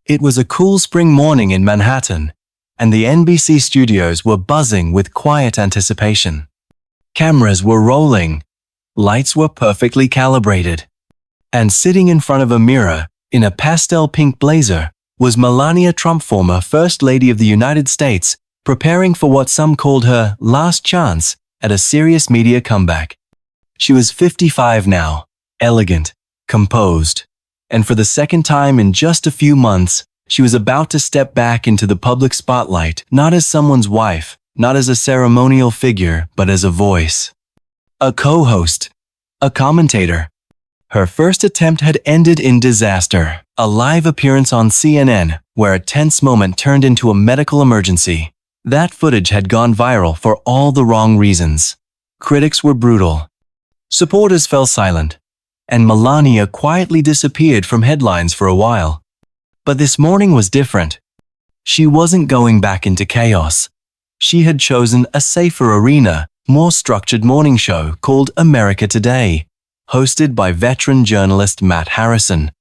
It was a cool spring morning in Manhattan, and the NBC studios were buzzing with quiet anticipation. Cameras were rolling, lights were perfectly calibrated, and sitting in front of a mirror, in a pastel pink blazer, was Melania Trump, former First Lady of the United States, preparing for what some called her last chance at a serious media comeback. She was 55 now, elegant, composed, and for the second time in just a few months, she was about to step back into the public spotlight, not as someone's wife, not as a ceremonial figure, but as a voice. A co-host. A commentator. Her first attempt had ended in disaster, a live appearance on CNN, where a tense moment turned into a medical emergency. That footage had gone viral for all the wrong reasons. Critics were brutal. Supporters fell silent, and Melania quietly disappeared from headlines for a while. But this morning was different. She wasn't going back into chaos. She had chosen a safer arena, more structured morning show called America Today, hosted by veteran journalist Matt Harrison.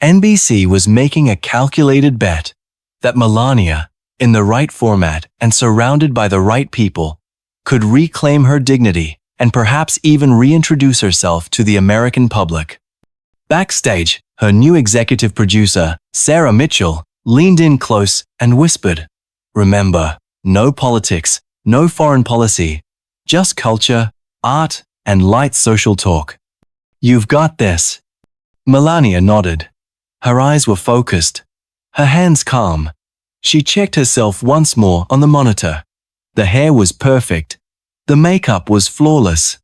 NBC was making a calculated bet that Melania, in the right format and surrounded by the right people, could reclaim her dignity and perhaps even reintroduce herself to the American public. Backstage, her new executive producer, Sarah Mitchell, leaned in close and whispered, "Remember, no politics, no foreign policy, just culture, art, and light social talk. You've got this." Melania nodded. Her eyes were focused, her hands calm. She checked herself once more on the monitor. The hair was perfect. The makeup was flawless.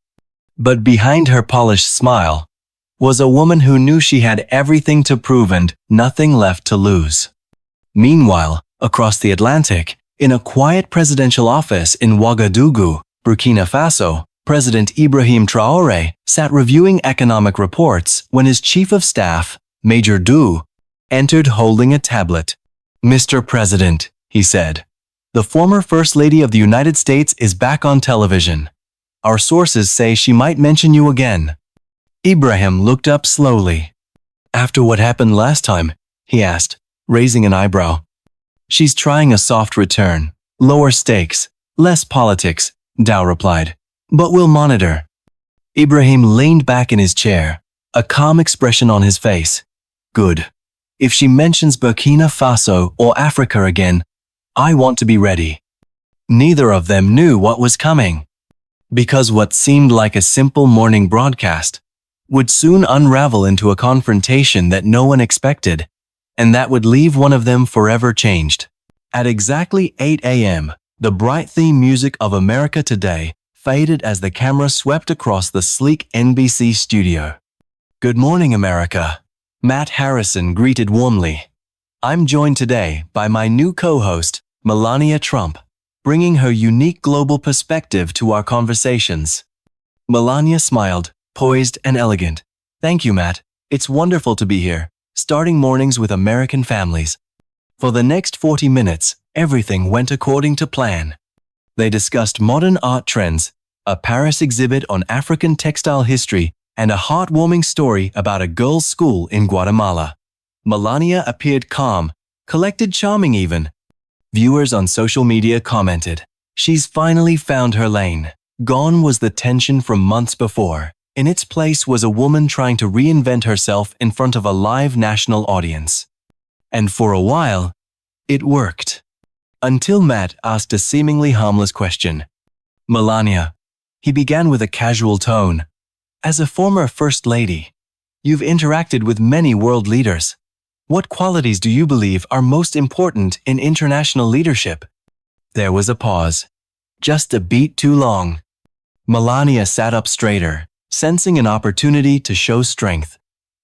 But behind her polished smile was a woman who knew she had everything to prove and nothing left to lose. Meanwhile, across the Atlantic, in a quiet presidential office in Ouagadougou, Burkina Faso, President Ibrahim TRAORÉ sat reviewing economic reports when his chief of staff, Major Du, entered holding a tablet. "Mr. President," he said, "the former First Lady of the United States is back on television. Our sources say she might mention you again." Ibrahim looked up slowly. "After what happened last time?" he asked, raising an eyebrow. "She's trying a soft return. Lower stakes, less politics," Dow replied. "But we'll monitor." Ibrahim leaned back in his chair, a calm expression on his face. "Good. If she mentions Burkina Faso or Africa again, I want to be ready." Neither of them knew what was coming, because what seemed like a simple morning broadcast would soon unravel into a confrontation that no one expected, and that would leave one of them forever changed. At exactly 8 a.m., the bright theme music of America Today faded as the camera swept across the sleek NBC studio. "Good morning, America," Matt Harrison greeted warmly. "I'm joined today by my new co-host, Melania Trump, bringing her unique global perspective to our conversations." Melania smiled, poised and elegant. "Thank you, Matt. It's wonderful to be here, starting mornings with American families." For the next 40 minutes, everything went according to plan. They discussed modern art trends, a Paris exhibit on African textile history, and a heartwarming story about a girls' school in Guatemala. Melania appeared calm, collected, charming even. Viewers on social media commented, "She's finally found her lane." Gone was the tension from months before. In its place was a woman trying to reinvent herself in front of a live national audience. And for a while, it worked. Until Matt asked a seemingly harmless question. "Melania," he began with a casual tone, "as a former First Lady, you've interacted with many world leaders. What qualities do you believe are most important in international leadership?" There was a pause. Just a beat too long. Melania sat up straighter, sensing an opportunity to show strength.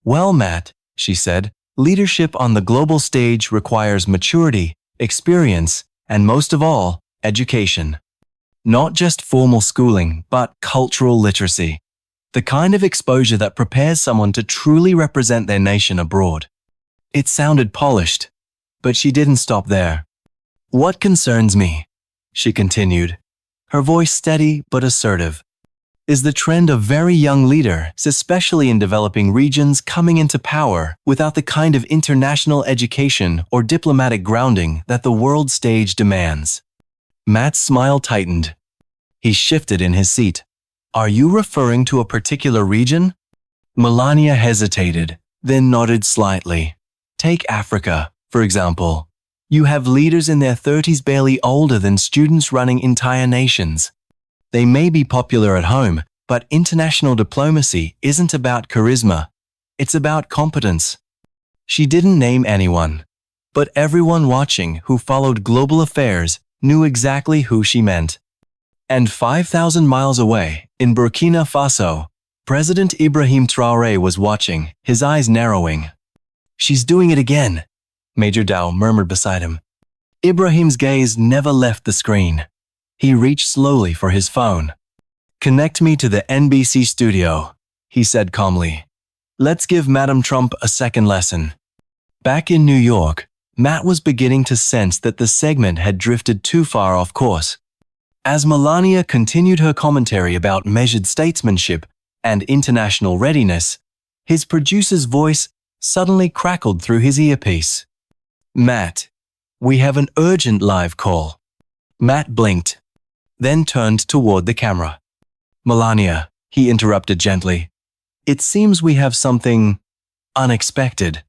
"Well, Matt," she said, "leadership on the global stage requires maturity, experience, and most of all, education. Not just formal schooling, but cultural literacy. The kind of exposure that prepares someone to truly represent their nation abroad." It sounded polished, but she didn't stop there. "What concerns me," she continued, her voice steady but assertive, is the trend of very young leaders, especially in developing regions, coming into power without the kind of international education or diplomatic grounding that the world stage demands. Matt's smile tightened. He shifted in his seat. Are you referring to a particular region? Melania hesitated, then nodded slightly. Take Africa, for example. You have leaders in their 30s barely older than students running entire nations. They may be popular at home, but international diplomacy isn't about charisma. It's about competence. She didn't name anyone, but everyone watching who followed global affairs knew exactly who she meant. And 5,000 miles away, in Burkina Faso, President Ibrahim Traoré was watching, his eyes narrowing. She's doing it again, Major Dow murmured beside him. Ibrahim's gaze never left the screen. He reached slowly for his phone. Connect me to the NBC studio, he said calmly. Let's give Madam Trump a second lesson. Back in New York, Matt was beginning to sense that the segment had drifted too far off course. As Melania continued her commentary about measured statesmanship and international readiness, his producer's voice suddenly crackled through his earpiece. Matt, we have an urgent live call. Matt blinked, then turned toward the camera. Melania, he interrupted gently. It seems we have something unexpected.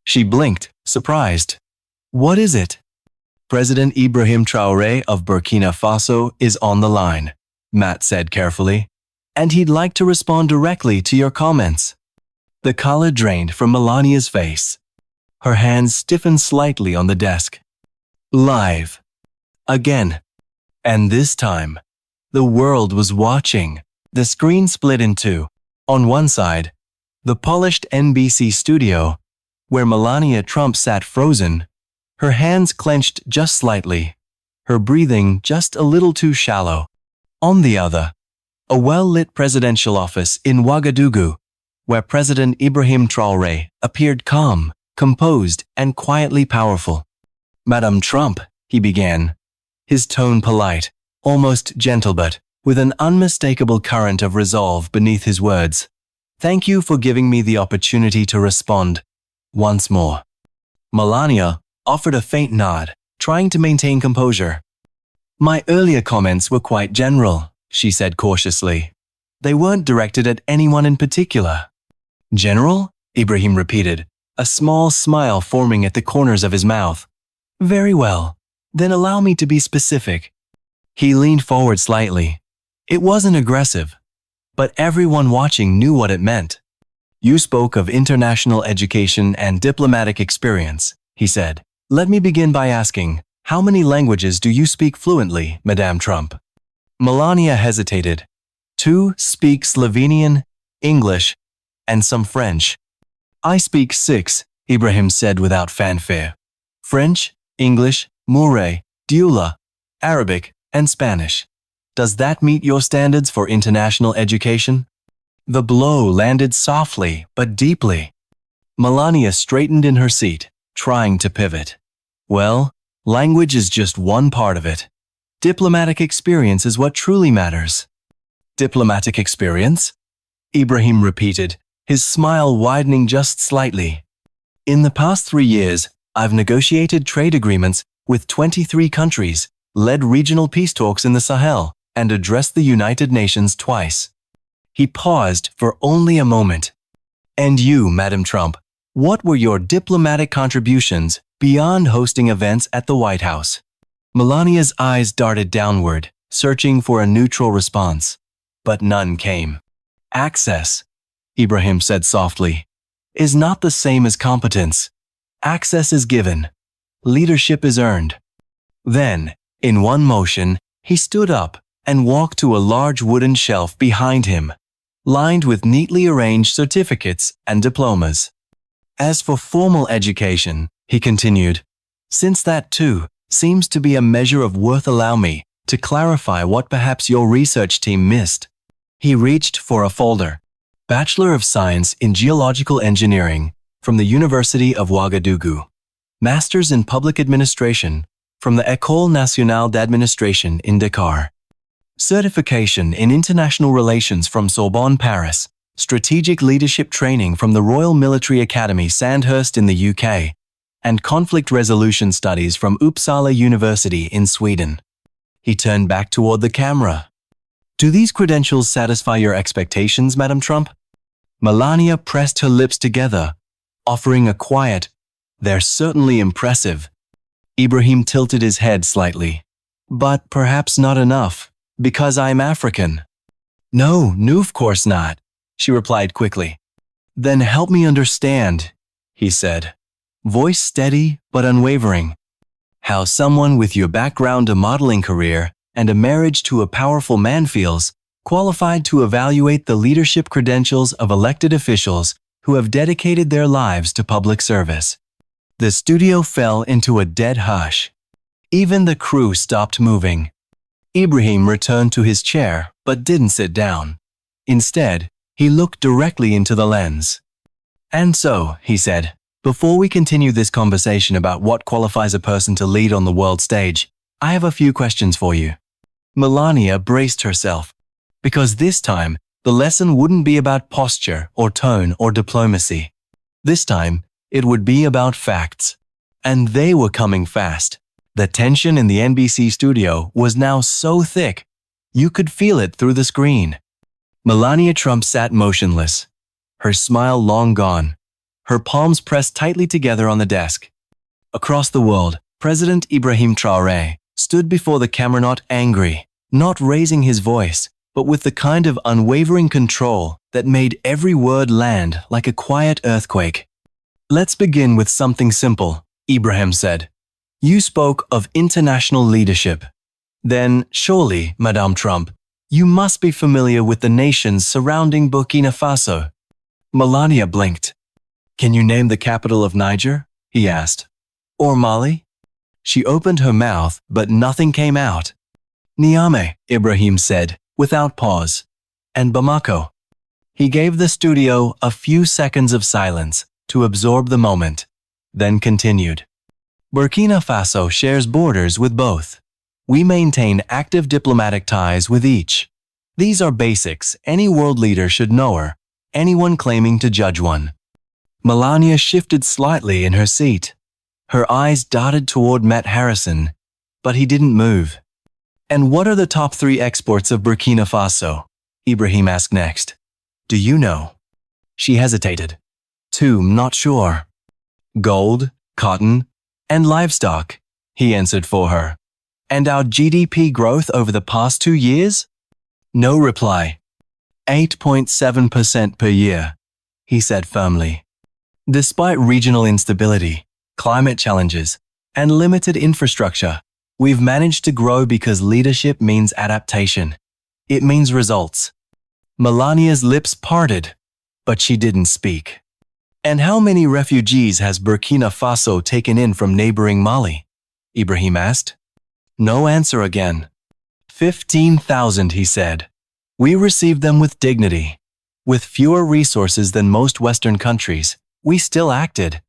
She blinked, surprised. What is it? President Ibrahim Traoré of Burkina Faso is on the line, Matt said carefully, and he'd like to respond directly to your comments. The color drained from Melania's face. Her hands stiffened slightly on the desk. Live. Again. And this time, the world was watching. The screen split in two. On one side, the polished NBC studio, where Melania Trump sat frozen, her hands clenched just slightly, her breathing just a little too shallow. On the other, a well-lit presidential office in Ouagadougou, where President Ibrahim Traoré appeared calm, composed, and quietly powerful. Madam Trump, he began, his tone polite, almost gentle but with an unmistakable current of resolve beneath his words. Thank you for giving me the opportunity to respond. Once more. Melania offered a faint nod, trying to maintain composure. My earlier comments were quite general, she said cautiously. They weren't directed at anyone in particular. General? Ibrahim repeated, a small smile forming at the corners of his mouth. Very well. Then allow me to be specific. He leaned forward slightly. It wasn't aggressive, but everyone watching knew what it meant. You spoke of international education and diplomatic experience, he said. Let me begin by asking, how many languages do you speak fluently, Madame Trump? Melania hesitated. 2 speak Slovenian, English, and some French. I speak 6, Ibrahim said without fanfare. French, English, Mure, Diula, Arabic, and Spanish. Does that meet your standards for international education? The blow landed softly but deeply. Melania straightened in her seat, trying to pivot. Well, language is just one part of it. Diplomatic experience is what truly matters. Diplomatic experience? Ibrahim repeated, his smile widening just slightly. In the past 3 years, I've negotiated trade agreements with 23 countries, led regional peace talks in the Sahel, and addressed the United Nations twice. He paused for only a moment. And you, Madam Trump, what were your diplomatic contributions beyond hosting events at the White House? Melania's eyes darted downward, searching for a neutral response. But none came. Access, Ibrahim said softly, is not the same as competence. Access is given. Leadership is earned. Then, in one motion, he stood up and walked to a large wooden shelf behind him, lined with neatly arranged certificates and diplomas. As for formal education, he continued, since that too seems to be a measure of worth, allow me to clarify what perhaps your research team missed. He reached for a folder. Bachelor of Science in Geological Engineering from the University of Ouagadougou. Masters in Public Administration from the École Nationale d'Administration in Dakar. certification in international relations from Sorbonne, Paris, strategic leadership training from the Royal Military Academy, Sandhurst in the UK, and conflict resolution studies from Uppsala University in Sweden. He turned back toward the camera. Do these credentials satisfy your expectations, Madam Trump? Melania pressed her lips together, offering a quiet, "They're certainly impressive." Ibrahim tilted his head slightly. "But perhaps not enough, because I'm African." No, of course not," she replied quickly. "Then help me understand," he said, voice steady but unwavering. "How someone with your background, a modeling career, and a marriage to a powerful man feels qualified to evaluate the leadership credentials of elected officials who have dedicated their lives to public service." The studio fell into a dead hush. Even the crew stopped moving. Ibrahim returned to his chair but didn't sit down. Instead, he looked directly into the lens. "And so," he said, "before we continue this conversation about what qualifies a person to lead on the world stage, I have a few questions for you." Melania braced herself, because this time, the lesson wouldn't be about posture or tone or diplomacy. This time, it would be about facts. And they were coming fast. The tension in the NBC studio was now so thick, you could feel it through the screen. Melania Trump sat motionless, her smile long gone, her palms pressed tightly together on the desk. Across the world, President Ibrahim TRAORÉ stood before the camera, not angry, not raising his voice, but with the kind of unwavering control that made every word land like a quiet earthquake. "Let's begin with something simple," Ibrahim said. "You spoke of international leadership. Then, surely, Madame Trump, you must be familiar with the nations surrounding Burkina Faso." Melania blinked. "Can you name the capital of Niger?" he asked. "Or Mali?" She opened her mouth, but nothing came out. "Niamey," Ibrahim said, without pause. "And Bamako." He gave the studio a few seconds of silence to absorb the moment, then continued. "Burkina Faso shares borders with both. We maintain active diplomatic ties with each. These are basics any world leader should know, or anyone claiming to judge one." Melania shifted slightly in her seat. Her eyes darted toward Matt Harrison, but he didn't move. "And what are the top 3 exports of Burkina Faso?" Ibrahim asked next. "Do you know?" She hesitated. "2, not sure." "Gold, cotton, and livestock," he answered for her. "And our GDP growth over the past 2 years?" No reply. 8.7% per year, he said firmly. "Despite regional instability, climate challenges, and limited infrastructure, we've managed to grow because leadership means adaptation. It means results." Melania's lips parted, but she didn't speak. "And how many refugees has Burkina Faso taken in from neighboring Mali?" Ibrahim asked. No answer again. 15,000, he said. "We received them with dignity. With fewer resources than most Western countries, we still acted."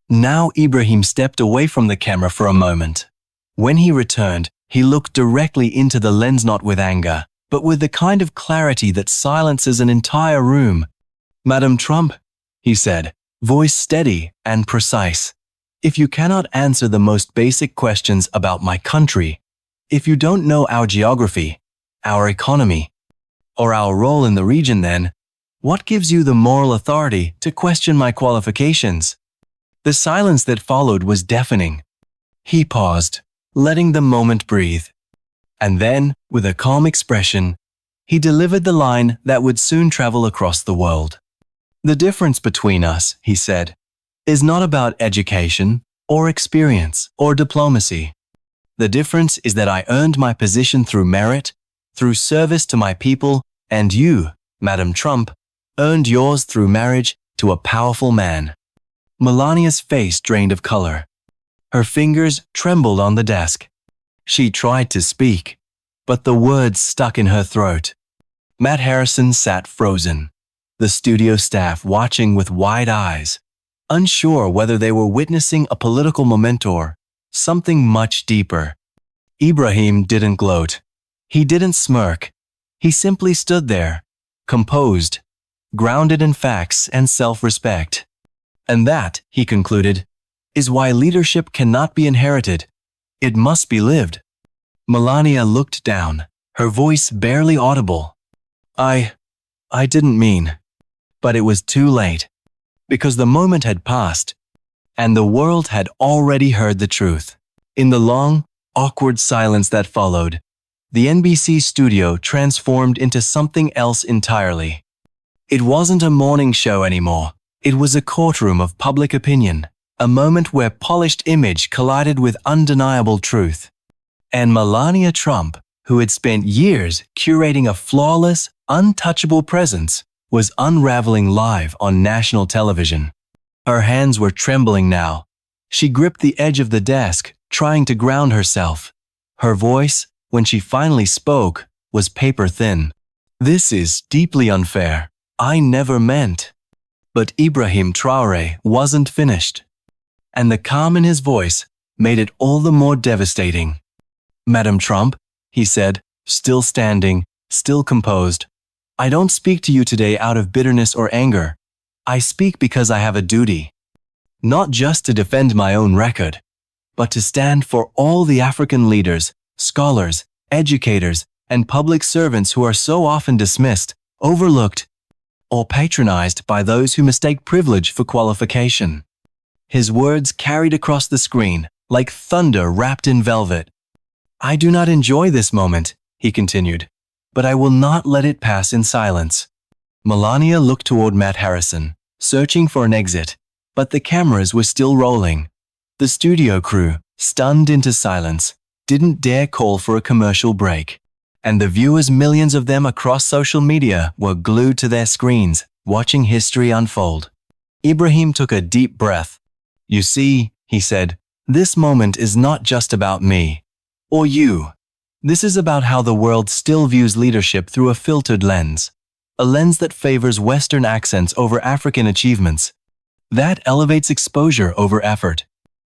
Now Ibrahim stepped away from the camera for a moment. When he returned, he looked directly into the lens, not with anger, but with the kind of clarity that silences an entire room. "Madam Trump," he said, voice steady and precise, "if you cannot answer the most basic questions about my country, if you don't know our geography, our economy, or our role in the region, then what gives you the moral authority to question my qualifications?" The silence that followed was deafening. He paused, letting the moment breathe. And then, with a calm expression, he delivered the line that would soon travel across the world. "The difference between us," he said, "is not about education, or experience, or diplomacy. The difference is that I earned my position through merit, through service to my people, and you, Madam Trump, earned yours through marriage to a powerful man." Melania's face drained of color. Her fingers trembled on the desk. She tried to speak, but the words stuck in her throat. Matt Harrison sat frozen, the studio staff watching with wide eyes, unsure whether they were witnessing a political moment or something much deeper. Ibrahim didn't gloat. He didn't smirk. He simply stood there, composed, grounded in facts and self-respect. And that, he concluded, is why leadership cannot be inherited. It must be lived. Melania looked down, her voice barely audible. I didn't mean. But it was too late. Because the moment had passed, and the world had already heard the truth. In the long, awkward silence that followed, the NBC studio transformed into something else entirely. It wasn't a morning show anymore. It was a courtroom of public opinion, a moment where polished image collided with undeniable truth. And Melania Trump, who had spent years curating a flawless, untouchable presence, was unraveling live on national television. Her hands were trembling now. She gripped the edge of the desk, trying to ground herself. Her voice, when she finally spoke, was paper-thin. This is deeply unfair. I never meant. But Ibrahim Traoré wasn't finished. And the calm in his voice made it all the more devastating. Madam Trump, he said, still standing, still composed, I don't speak to you today out of bitterness or anger. I speak because I have a duty. Not just to defend my own record, but to stand for all the African leaders, scholars, educators, and public servants who are so often dismissed, overlooked, or patronized by those who mistake privilege for qualification. His words carried across the screen like thunder wrapped in velvet. I do not enjoy this moment, he continued, but I will not let it pass in silence. Melania looked toward Matt Harrison, searching for an exit, but the cameras were still rolling. The studio crew, stunned into silence, didn't dare call for a commercial break. And the viewers, millions of them across social media, were glued to their screens, watching history unfold. Ibrahim took a deep breath. You see, he said, this moment is not just about me. Or you. This is about how the world still views leadership through a filtered lens. A lens that favors Western accents over African achievements. That elevates exposure over effort.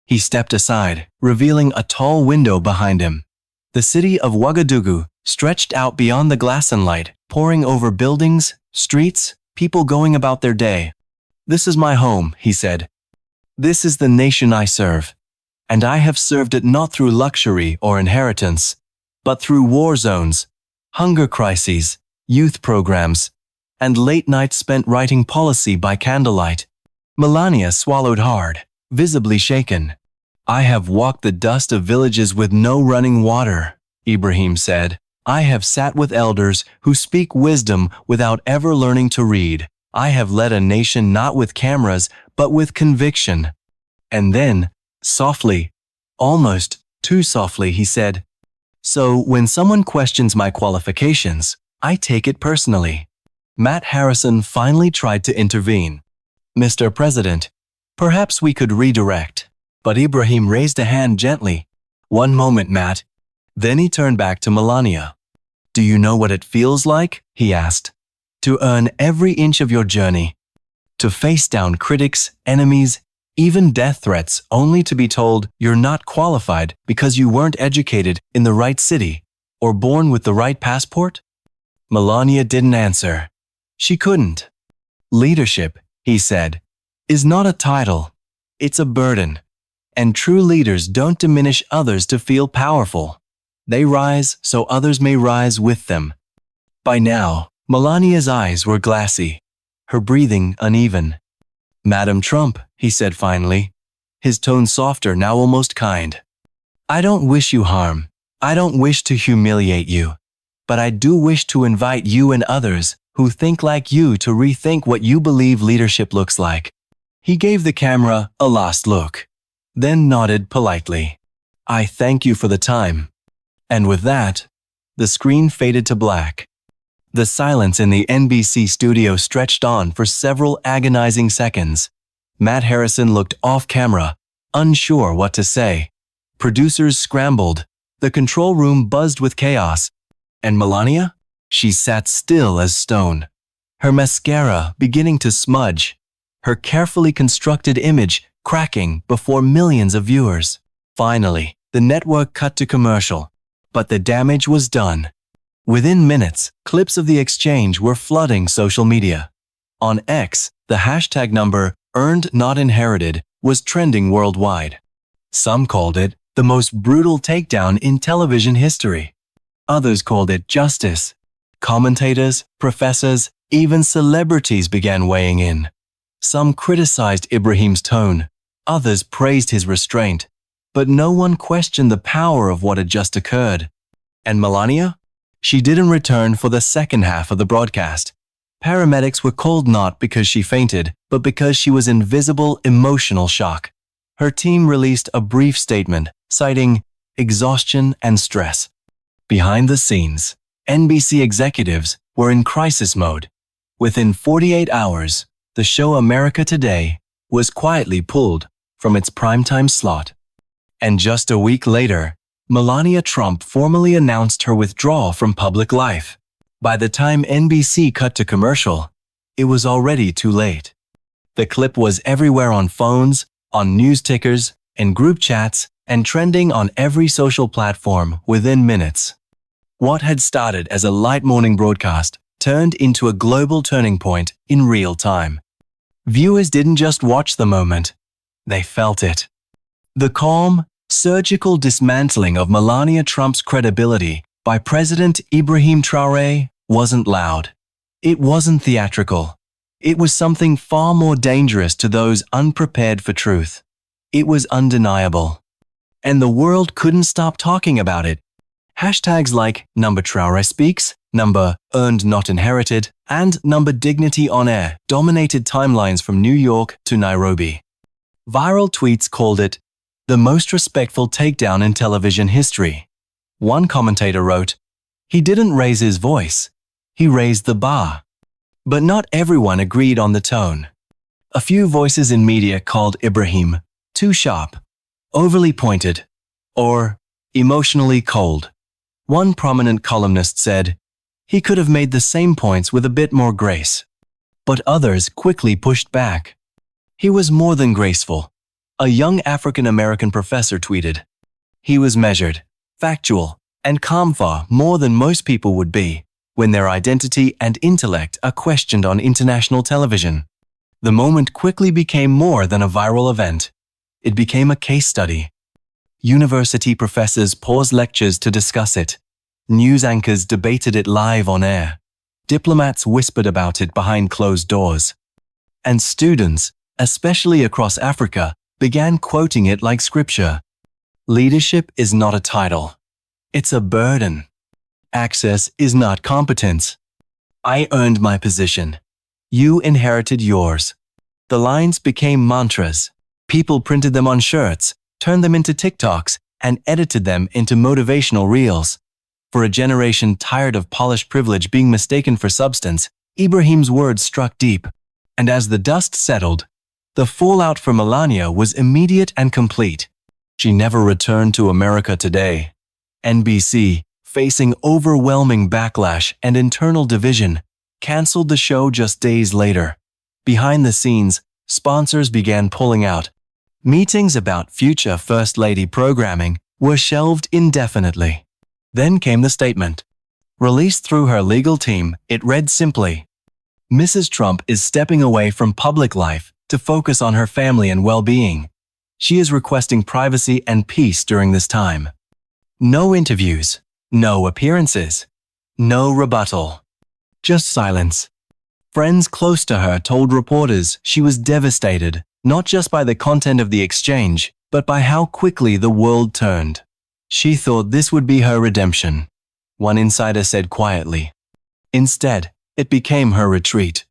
He stepped aside, revealing a tall window behind him. The city of Ouagadougou stretched out beyond the glass and light, pouring over buildings, streets, people going about their day. This is my home, he said. This is the nation I serve. And I have served it not through luxury or inheritance, but through war zones, hunger crises, youth programs, and late nights spent writing policy by candlelight. Melania swallowed hard, visibly shaken. I have walked the dust of villages with no running water, Ibrahim said. I have sat with elders who speak wisdom without ever learning to read. I have led a nation not with cameras, but with conviction. And then, softly, almost too softly, he said, so when someone questions my qualifications, I take it personally. Matt Harrison finally tried to intervene. Mr. President, perhaps we could redirect. But Ibrahim raised a hand gently. One moment, Matt. Then he turned back to Melania. Do you know what it feels like? He asked. To earn every inch of your journey. To face down critics, enemies, even death threats, only to be told you're not qualified because you weren't educated in the right city or born with the right passport? Melania didn't answer. She couldn't. Leadership, he said, is not a title. It's a burden. And true leaders don't diminish others to feel powerful. They rise so others may rise with them. By now, Melania's eyes were glassy, her breathing uneven. Madam Trump, he said finally, his tone softer, now almost kind. I don't wish you harm. I don't wish to humiliate you. But I do wish to invite you and others who think like you to rethink what you believe leadership looks like. He gave the camera a last look, then nodded politely. I thank you for the time. And with that, the screen faded to black. The silence in the NBC studio stretched on for several agonizing seconds. Matt Harrison looked off camera, unsure what to say. Producers scrambled. The control room buzzed with chaos. And Melania? She sat still as stone. Her mascara beginning to smudge. Her carefully constructed image cracking before millions of viewers. Finally, the network cut to commercial. But the damage was done. Within minutes, clips of the exchange were flooding social media. On X, the hashtag number "earned not inherited" was trending worldwide. Some called it the most brutal takedown in television history. Others called it justice. Commentators, professors, even celebrities began weighing in. Some criticized Ibrahim's tone, others praised his restraint, but no one questioned the power of what had just occurred. And Melania? She didn't return for the second half of the broadcast. Paramedics were called not because she fainted, but because she was in visible emotional shock. Her team released a brief statement, citing exhaustion and stress. Behind the scenes, NBC executives were in crisis mode. Within 48 hours, the show America Today was quietly pulled from its primetime slot. And just a week later, Melania Trump formally announced her withdrawal from public life. By the time NBC cut to commercial, it was already too late. The clip was everywhere on phones, on news tickers, in group chats, and trending on every social platform within minutes. What had started as a light morning broadcast turned into a global turning point in real time. Viewers didn't just watch the moment, they felt it. The calm, surgical dismantling of Melania Trump's credibility by President Ibrahim TRAORÉ wasn't loud. It wasn't theatrical. It was something far more dangerous to those unprepared for truth. It was undeniable. And the world couldn't stop talking about it. Hashtags like #TRAORÉ speaks, #earned not inherited, and #dignity on air dominated timelines from New York to Nairobi. Viral tweets called it the most respectful takedown in television history. One commentator wrote, "He didn't raise his voice, he raised the bar." But not everyone agreed on the tone. A few voices in media called Ibrahim too sharp, overly pointed, or emotionally cold. One prominent columnist said, he could have made the same points with a bit more grace. But others quickly pushed back. He was more than graceful. A young African-American professor tweeted, "He was measured, factual, and calm far more than most people would be when their identity and intellect are questioned on international television." The moment quickly became more than a viral event. It became a case study. University professors paused lectures to discuss it. News anchors debated it live on air. Diplomats whispered about it behind closed doors. And students, especially across Africa, began quoting it like scripture. Leadership is not a title. It's a burden. Access is not competence. I earned my position. You inherited yours. The lines became mantras. People printed them on shirts, turned them into TikToks, and edited them into motivational reels. For a generation tired of polished privilege being mistaken for substance, Ibrahim's words struck deep. And as the dust settled, the fallout for Melania was immediate and complete. She never returned to America Today. NBC, facing overwhelming backlash and internal division, canceled the show just days later. Behind the scenes, sponsors began pulling out. Meetings about future First Lady programming were shelved indefinitely. Then came the statement. Released through her legal team, it read simply, "Mrs. Trump is stepping away from public life to focus on her family and well-being. She is requesting privacy and peace during this time. No interviews, no appearances, no rebuttal. Just silence." Friends close to her told reporters she was devastated, not just by the content of the exchange, but by how quickly the world turned. She thought this would be her redemption, one insider said quietly. Instead, it became her retreat.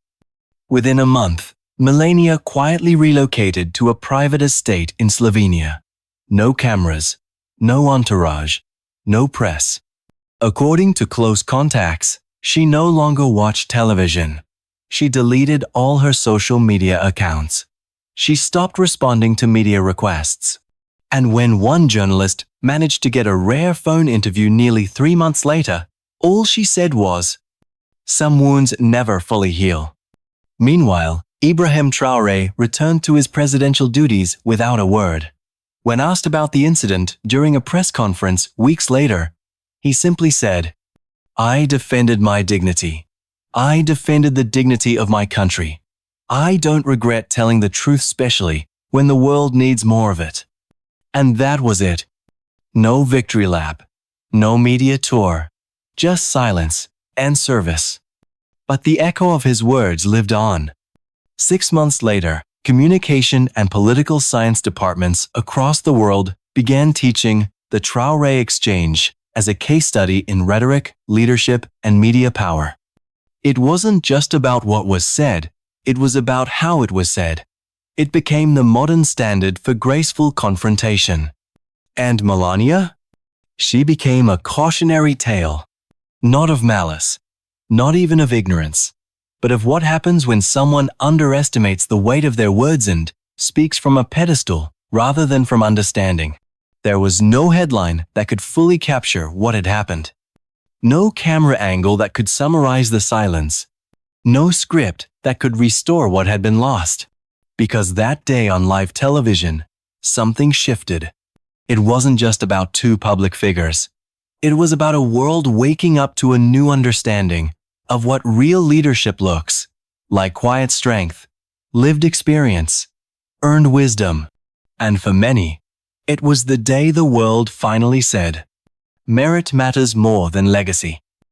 Within a month, Melania quietly relocated to a private estate in Slovenia. No cameras, no entourage, no press. According to close contacts, she no longer watched television. She deleted all her social media accounts. She stopped responding to media requests. And when one journalist managed to get a rare phone interview nearly 3 months later, all she said was, "Some wounds never fully heal." Meanwhile, Ibrahim TRAORÉ returned to his presidential duties without a word. When asked about the incident during a press conference weeks later, he simply said, I defended my dignity. I defended the dignity of my country. I don't regret telling the truth, especially when the world needs more of it. And that was it. No victory lap. No media tour. Just silence and service. But the echo of his words lived on. 6 months later, communication and political science departments across the world began teaching the TRAORÉ exchange as a case study in rhetoric, leadership, and media power. It wasn't just about what was said, it was about how it was said. It became the modern standard for graceful confrontation. And Melania? She became a cautionary tale. Not of malice, not even of ignorance, but of what happens when someone underestimates the weight of their words and speaks from a pedestal rather than from understanding. There was no headline that could fully capture what had happened. No camera angle that could summarize the silence. No script that could restore what had been lost. Because that day on live television, something shifted. It wasn't just about two public figures. It was about a world waking up to a new understanding of what real leadership looks like: quiet strength, lived experience, earned wisdom. And for many, it was the day the world finally said, merit matters more than legacy.